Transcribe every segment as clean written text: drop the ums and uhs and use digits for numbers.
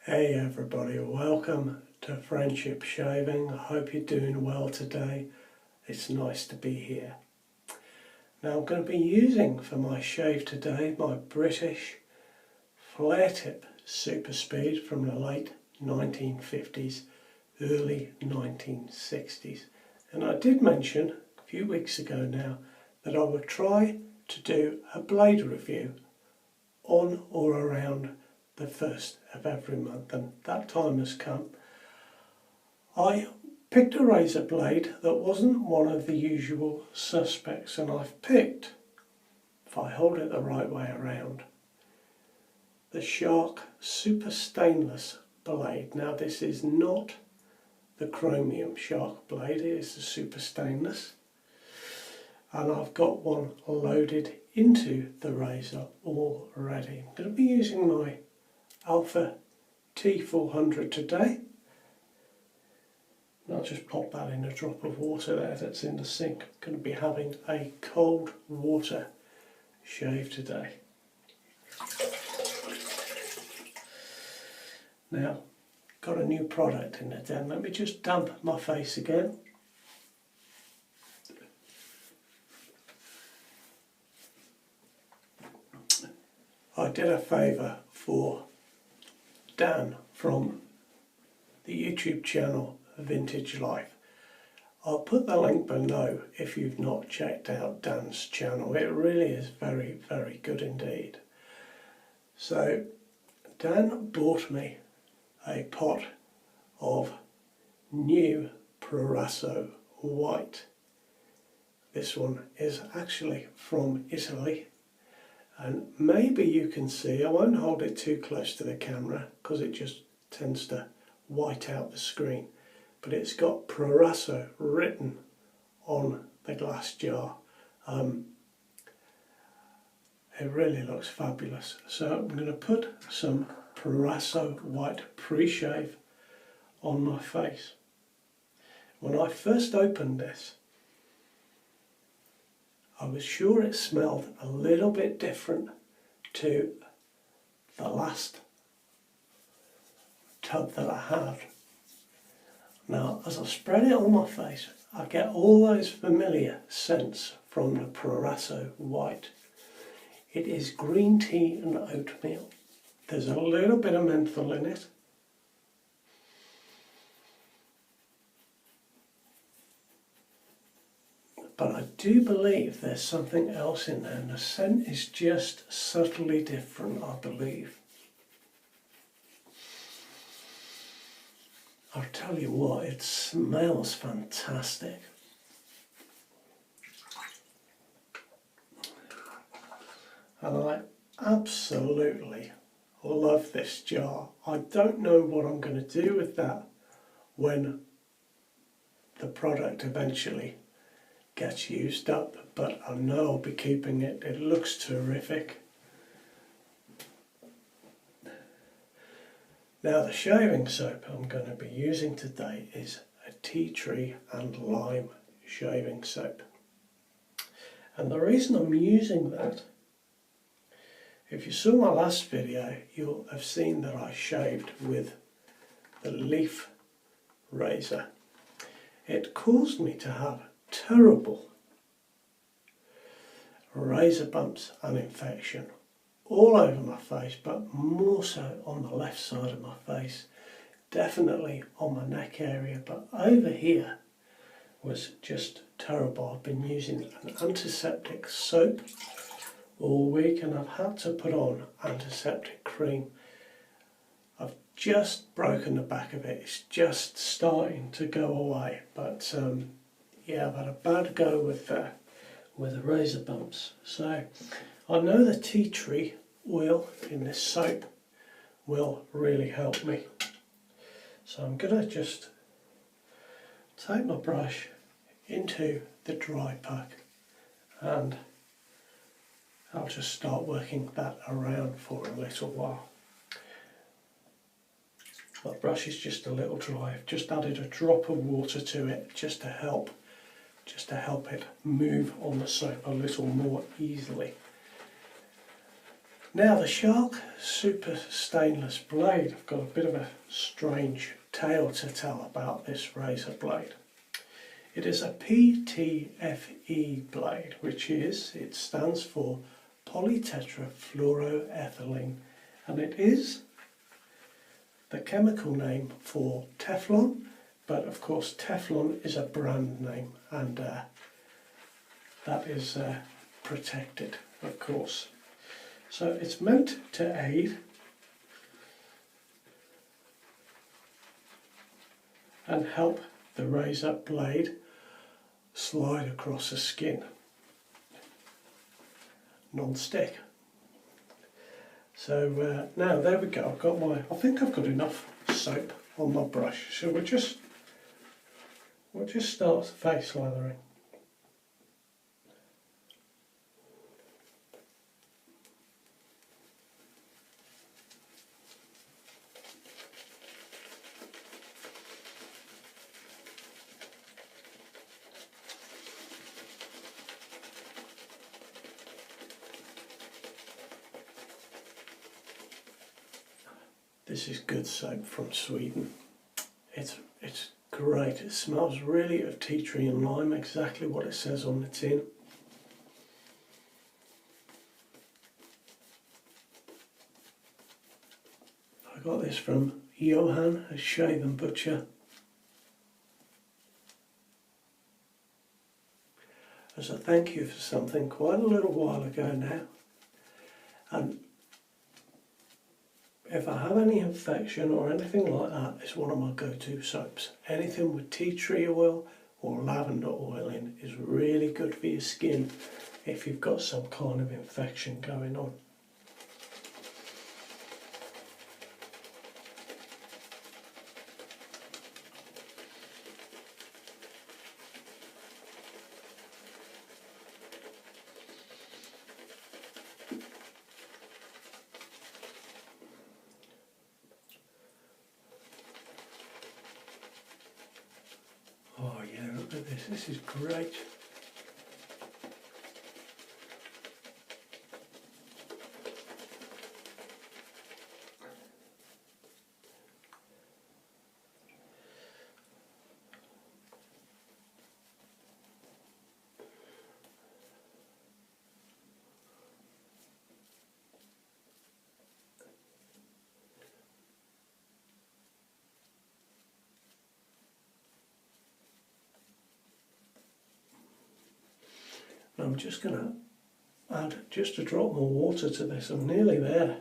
Hey everybody, welcome to Friendship Shaving. I hope you're doing well today. It's nice to be here. Now I'm going to be using for my shave today my British flare tip super speed from the late 1950s, early 1960s. And I did mention a few weeks ago now that I would try to do a blade review on or around the first of every month, and that time has come. I picked a razor blade that wasn't one of the usual suspects, and I've picked, if I hold it the right way around, the Shark Super Stainless blade. Now this is not the chromium Shark blade, it is the Super Stainless, and I've got one loaded into the razor already. I'm going to be using my Alpha T400 today. And I'll just pop that in a drop of water there that's in the sink. I'm going to be having a cold water shave today. Now, got a new product in the den. Let me just damp my face again. I did a favour for Dan from the YouTube channel Vintage Life. I'll put the link below if you've not checked out Dan's channel. It really is very, very good indeed. So Dan bought me a pot of new Proraso White. This one is actually from Italy. And maybe you can see, I won't hold it too close to the camera because it just tends to white out the screen, but it's got Proraso written on the glass jar. It really looks fabulous. So I'm going to put some Proraso White pre-shave on my face. When I first opened this, I was sure it smelled a little bit different to the last tub that I had. Now, as I spread it on my face, I get all those familiar scents from the Proraso White. It is green tea and oatmeal. There's a little bit of menthol in it. But I do believe there's something else in there, and the scent is just subtly different, I believe. I'll tell you what, it smells fantastic. And I absolutely love this jar. I don't know what I'm going to do with that when the product eventually gets used up, but I know I'll be keeping it. It looks terrific. Now the shaving soap I'm going to be using today is a tea tree and lime shaving soap. And the reason I'm using that, if you saw my last video, you'll have seen that I shaved with the leaf razor. It caused me to have terrible razor bumps and infection all over my face, but more so on the left side of my face, definitely on my neck area, but over here was just terrible. I've been using an antiseptic soap all week and I've had to put on antiseptic cream. I've just broken the back of it, it's just starting to go away, but yeah, I've had a bad go with the razor bumps. So I know the tea tree oil in this soap will really help me. So I'm going to just take my brush into the dry pack and I'll just start working that around for a little while. My brush is just a little dry. I've just added a drop of water to it just to help it move on the soap a little more easily. Now the Shark Super Stainless blade, I've got a bit of a strange tale to tell about this razor blade. It is a PTFE blade, it stands for polytetrafluoroethylene, and it is the chemical name for Teflon, but of course Teflon is a brand name, and that is protected, of course. So it's meant to aid and help the razor blade slide across the skin, non-stick. So now there we go, I think I've got enough soap on my brush, so we'll just start face lathering. This is good soap from Sweden. It's great. It smells really of tea tree and lime, exactly what it says on the tin. I got this from Johan, a shave and butcher. As a thank you for something quite a little while ago now. And if I have any infection or anything like that, it's one of my go-to soaps. Anything with tea tree oil or lavender oil in is really good for your skin if you've got some kind of infection going on. Oh yeah, look at this is great. I'm just going to add just a drop more water to this. I'm nearly there.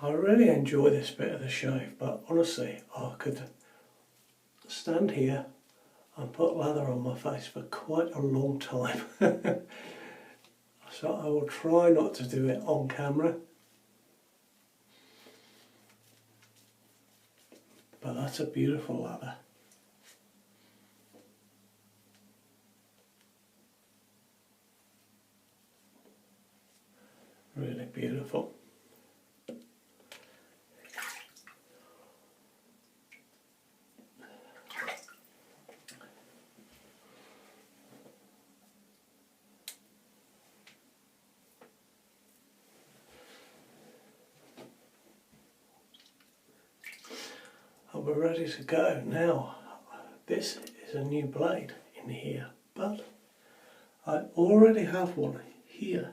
I really enjoy this bit of the shave, but honestly I could stand here and put lather on my face for quite a long time. So I will try not to do it on camera. But that's a beautiful lather. Really beautiful. We're ready to go. Now, this is a new blade in here, but I already have one here,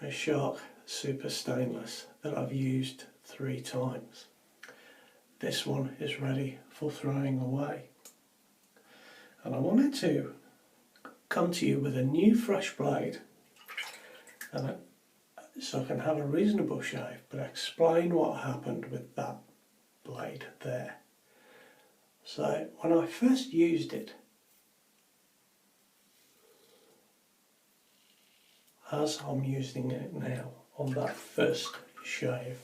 a Shark Super Stainless that I've used 3 times. This one is ready for throwing away. And I wanted to come to you with a new fresh blade, and so I can have a reasonable shave, but explain what happened with that blade there. So when I first used it, as I'm using it now on that first shave,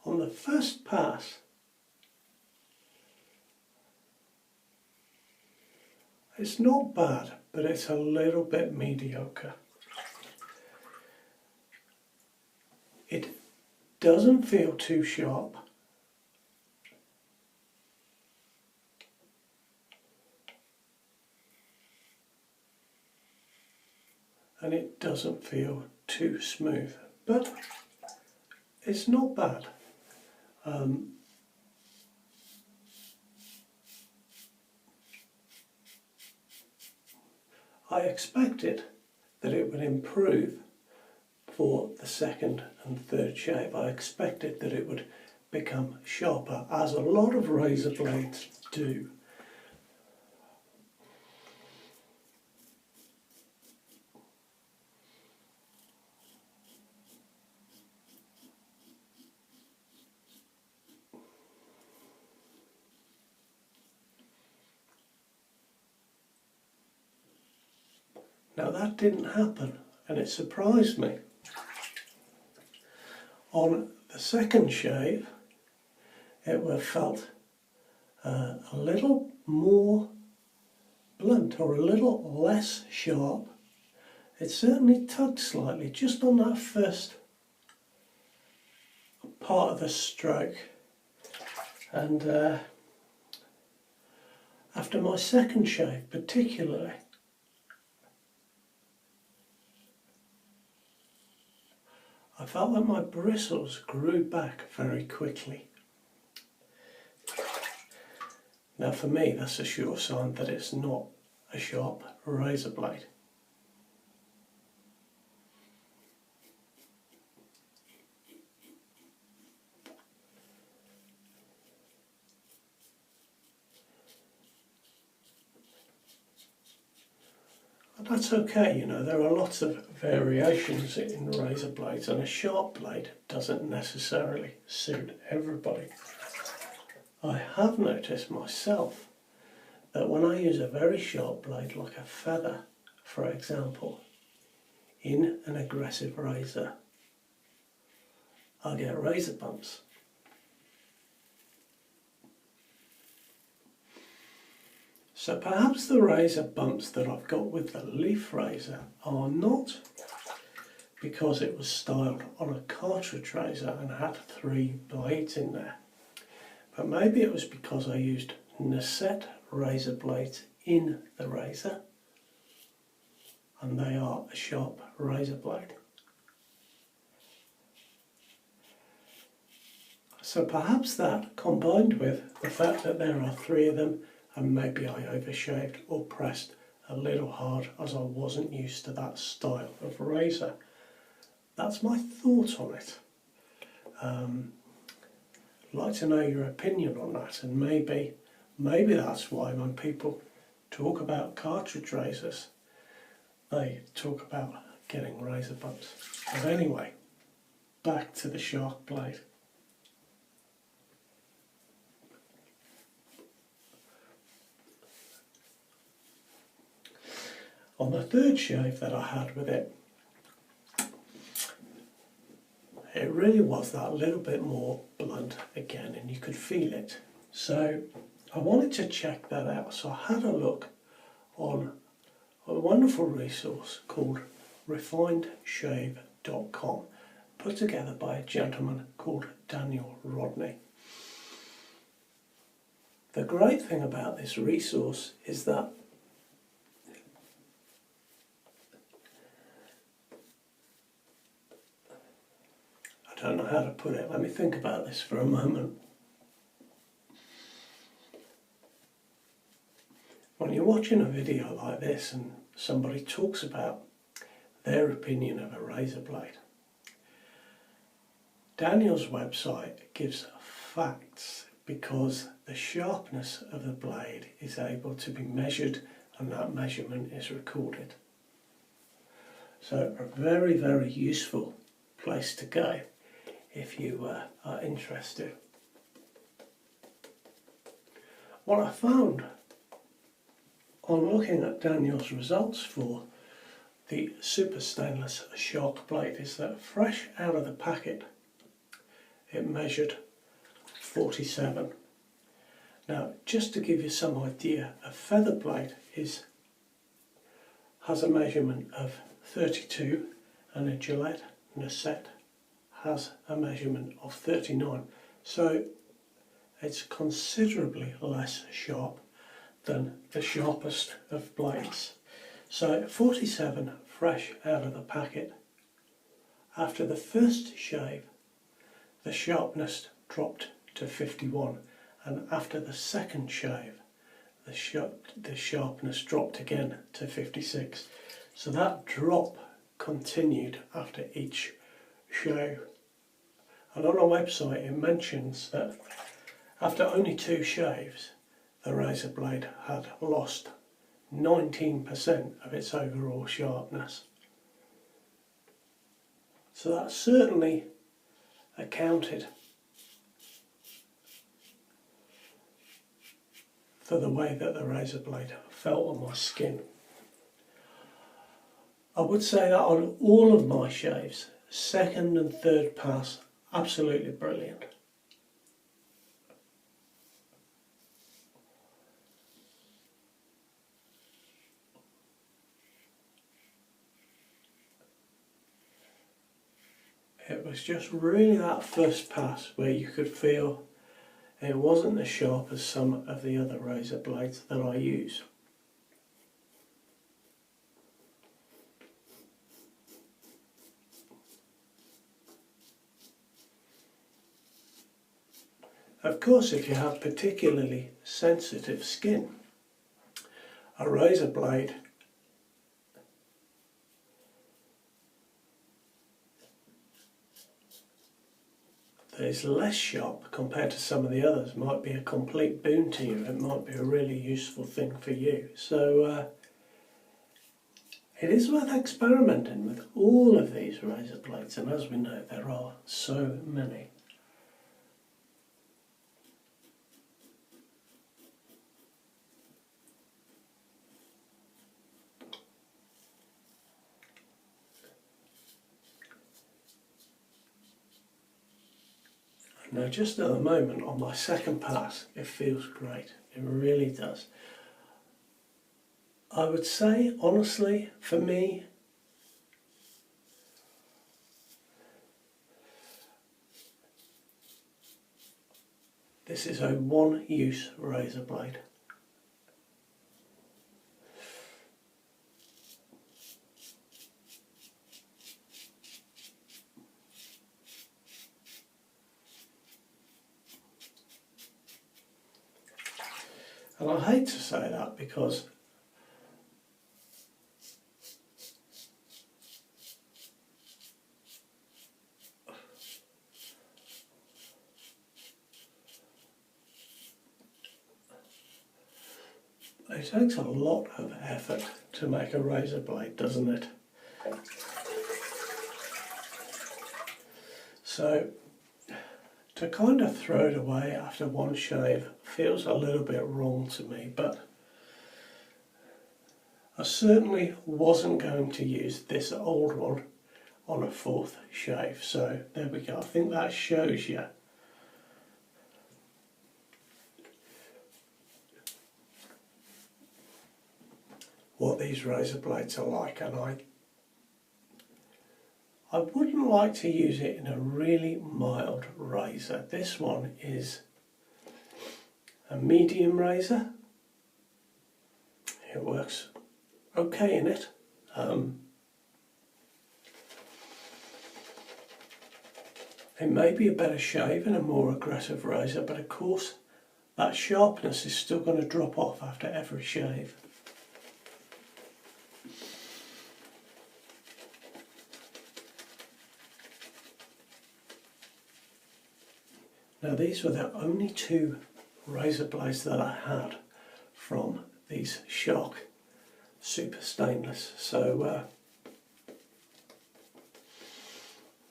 on the first pass, it's not bad, but it's a little bit mediocre. It doesn't feel too sharp. and it doesn't feel too smooth, but it's not bad. I expected that it would improve for the second and third shave. I expected that it would become sharper, as a lot of razor blades do. Now that didn't happen, and it surprised me. On the second shave, it felt a little more blunt, or a little less sharp. It certainly tugged slightly just on that first part of the stroke, and after my second shave particularly, I felt that my bristles grew back very quickly. Now for me, that's a sure sign that it's not a sharp razor blade. And that's okay, you know, there are lots of variations in razor blades, and a sharp blade doesn't necessarily suit everybody. I have noticed myself that when I use a very sharp blade, like a feather, for example, in an aggressive razor, I get razor bumps. So perhaps the razor bumps that I've got with the leaf razor are not because it was styled on a cartridge razor and had 3 blades in there, but maybe it was because I used Gillette razor blades in the razor, and they are a sharp razor blade. So perhaps that, combined with the fact that there are 3 of them, and maybe I overshaved or pressed a little hard as I wasn't used to that style of razor. That's my thought on it. I'd like to know your opinion on that, and maybe that's why when people talk about cartridge razors, they talk about getting razor bumps. But anyway, back to the shark blade. On the third shave that I had with it, it really was that little bit more blunt again, and you could feel it. So I wanted to check that out. So I had a look on a wonderful resource called refinedshave.com, put together by a gentleman called Daniel Rodney. The great thing about this resource is that I don't know how to put it. Let me think about this for a moment. When you're watching a video like this and somebody talks about their opinion of a razor blade, Daniel's website gives facts because the sharpness of the blade is able to be measured, and that measurement is recorded. So a very, very useful place to go if you are interested. What I found on looking at Daniel's results for the super stainless shark blade is that fresh out of the packet it measured 47. Now, just to give you some idea, a feather blade has a measurement of 32, and a Gillette has a measurement of 39. So it's considerably less sharp than the sharpest of blades. So 47 fresh out of the packet. After the first shave, the sharpness dropped to 51, and after the second shave, the sharpness dropped again to 56. So that drop continued after each shave. And on our website it mentions that after only 2 shaves, the razor blade had lost 19% of its overall sharpness. So that certainly accounted for the way that the razor blade felt on my skin. I would say that on all of my shaves, second and third pass, absolutely brilliant. It was just really that first pass where you could feel it wasn't as sharp as some of the other razor blades that I use. Of course, if you have particularly sensitive skin, a razor blade that is less sharp compared to some of the others might be a complete boon to you. It might be a really useful thing for you. So it is worth experimenting with all of these razor blades, and as we know, there are so many. Now just at the moment, on my second pass, it feels great. It really does. I would say, honestly, for me, this is a one-use razor blade. And I hate to say that because it takes a lot of effort to make a razor blade, doesn't it? So to kind of throw it away after one shave feels a little bit wrong to me, but I certainly wasn't going to use this old one on a 4th shave. So there we go. I think that shows you what these razor blades are like, and I wouldn't like to use it in a really mild razor. This one is a medium razor. It works okay in it. It may be a better shave in a more aggressive razor, but of course that sharpness is still going to drop off after every shave. Now these were the only 2 razor blades that I had from these Shark Super Stainless, so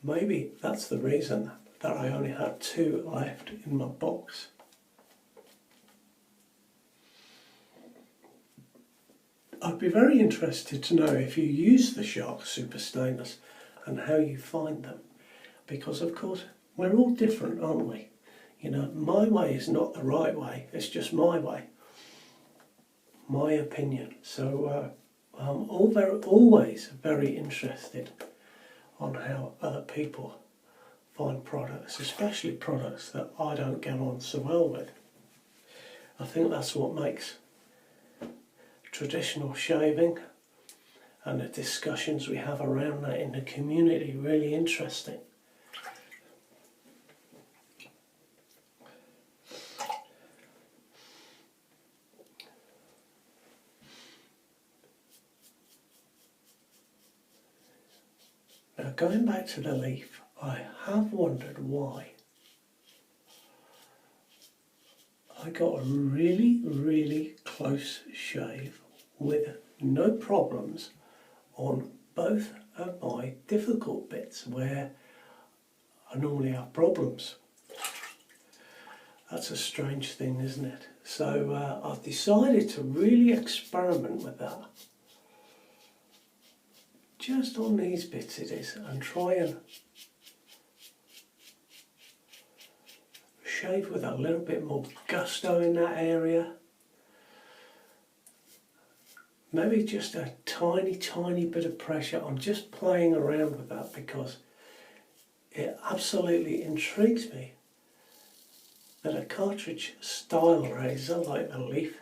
maybe that's the reason that I only had 2 left in my box. I'd be very interested to know if you use the Shark Super Stainless and how you find them, because of course we're all different, aren't we? You know, my way is not the right way, it's just my way, my opinion. So I'm always very interested on how other people find products, especially products that I don't get on so well with. I think that's what makes traditional shaving and the discussions we have around that in the community, really interesting. Now, going back to the leaf, I have wondered why I got a really close shave with no problems on both of my difficult bits where I normally have problems. That's a strange thing, isn't it? So I've decided to really experiment with that. Just on these bits it is, and try and shave with a little bit more gusto in that area. Maybe just a tiny bit of pressure. I'm just playing around with that because it absolutely intrigues me that a cartridge style razor like the Leaf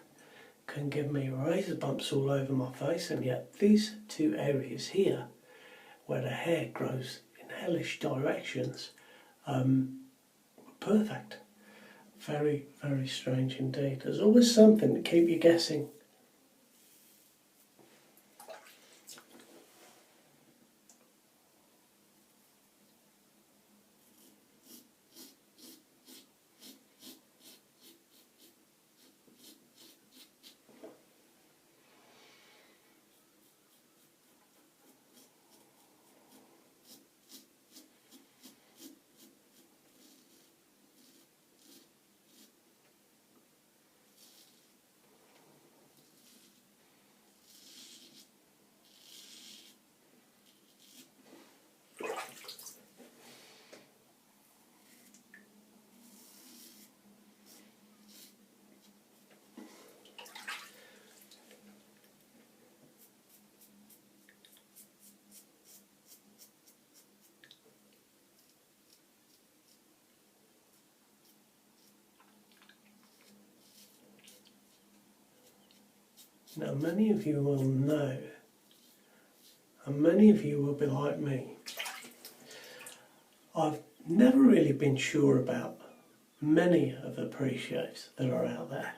can give me razor bumps all over my face, and yet these two areas here where the hair grows in hellish directions were perfect. Very strange indeed. There's always something to keep you guessing. Now, many of you will know, and many of you will be like me, I've never really been sure about many of the pre-shaves that are out there.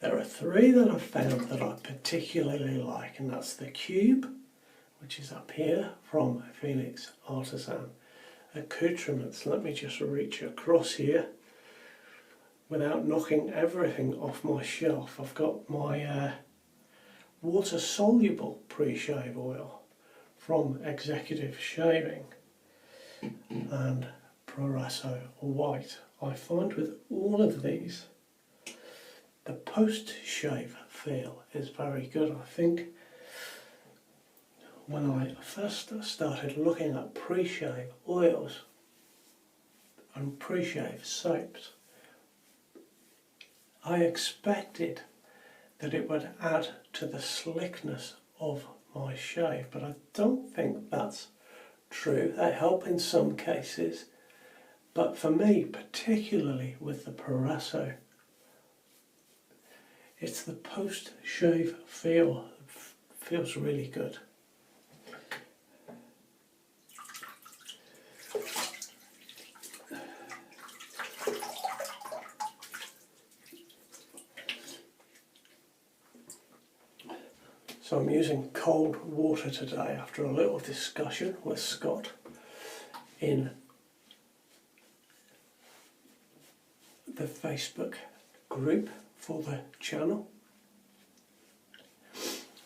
There are three that I've found that I particularly like, and that's the Cube, which is up here from Phoenix Artisan Accoutrements. Let me just reach across here without knocking everything off my shelf. I've got my water-soluble pre-shave oil from Executive Shaving and Proraso White. I find with all of these the post-shave feel is very good. I think when I first started looking at pre-shave oils and pre-shave soaps, I expected that it would add to the slickness of my shave, but I don't think that's true. They help in some cases, but for me, particularly with the Proraso, it's the post-shave feel. Feels really good. So I'm using cold water today after a little discussion with Scott in the Facebook group for the channel.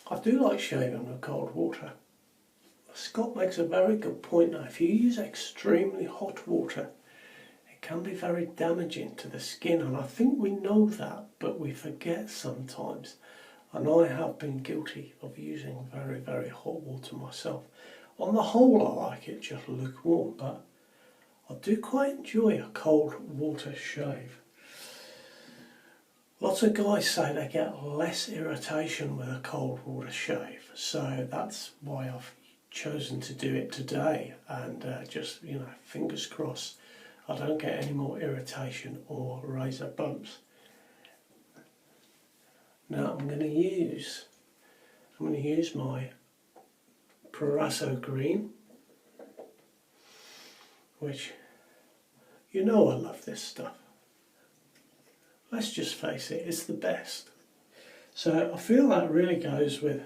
I do like shaving with cold water. Scott makes a very good point now. If you use extremely hot water, it can be very damaging to the skin, and I think we know that, but we forget sometimes. And I have been guilty of using very hot water myself. On the whole, I like it just lukewarm, but I do quite enjoy a cold water shave. Lots of guys say they get less irritation with a cold water shave, so that's why I've chosen to do it today, and just, fingers crossed, I don't get any more irritation or razor bumps. Now I'm going to use my Proraso green, which, you know, I love this stuff. Let's just face it, it's the best. So I feel that really goes with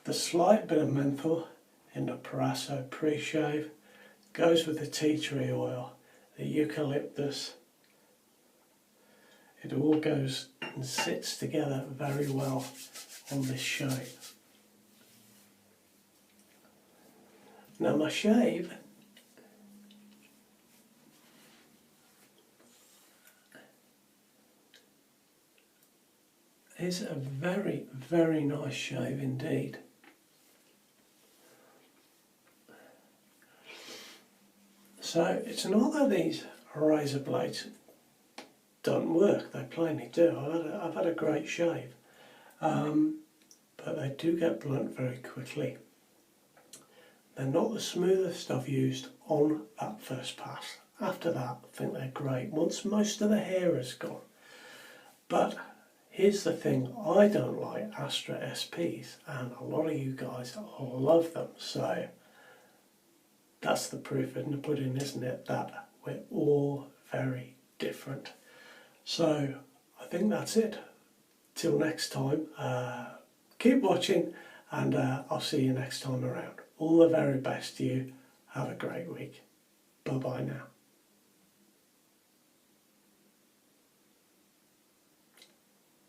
the slight bit of menthol in the Proraso pre-shave, goes with the tea tree oil, the eucalyptus. It all goes and sits together very well on this shave. Now my shave is a very, very nice shave indeed. So it's not that these razor blades don't work, they plainly do. I've had a great shave, but they do get blunt very quickly. They're not the smoothest I've used on that first pass. After that, I think they're great once most of the hair is gone. But here's the thing, I don't like Astra SPs, and a lot of you guys love them, so that's the proof in the pudding, isn't it, that we're all very different. So I think that's it. Till next time, keep watching, and I'll see you next time around. All the very best to you. Have a great week. Bye bye now.